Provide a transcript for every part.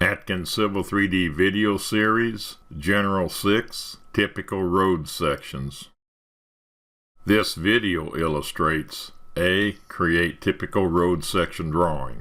Atkins Civil 3D Video Series, General 6, Typical Road Sections. This video illustrates A. Create typical road section drawing.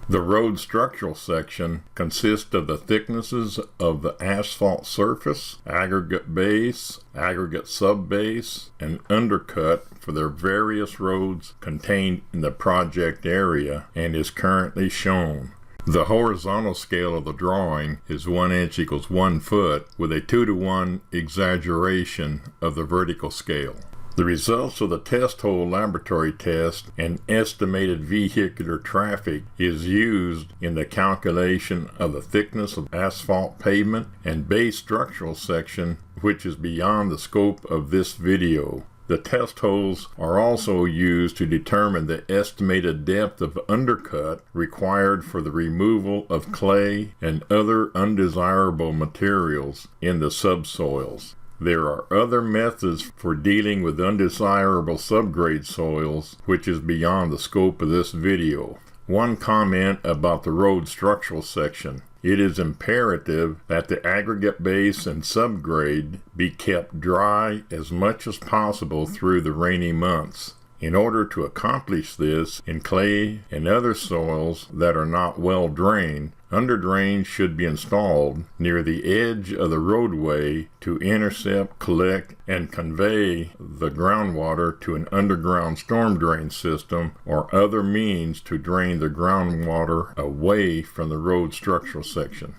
The road structural section consists of the thicknesses of the asphalt surface, aggregate base, aggregate subbase, and undercut for their various roads contained in the project area and is currently shown. The horizontal scale of the drawing is 1 inch equals 1 foot with a 2:1 exaggeration of the vertical scale. The results of the test hole laboratory test and estimated vehicular traffic is used in the calculation of the thickness of asphalt pavement and base structural section, which is beyond the scope of this video. The test holes are also used to determine the estimated depth of undercut required for the removal of clay and other undesirable materials in the subsoils. There are other methods for dealing with undesirable subgrade soils, which is beyond the scope of this video. One comment about the road structural section. It is imperative that the aggregate base and subgrade be kept dry as much as possible through the rainy months. In order to accomplish this, in clay and other soils that are not well drained, underdrains should be installed near the edge of the roadway to intercept, collect, and convey the groundwater to an underground storm drain system or other means to drain the groundwater away from the road structural section.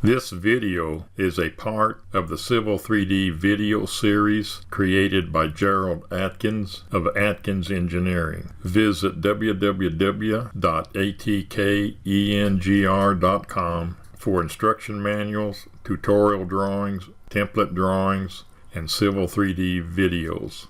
This video is a part of the Civil 3D video series created by Gerald Atkins of Atkins Engineering. Visit www.atkengr.com for instruction manuals, tutorial drawings, template drawings, and Civil 3D videos.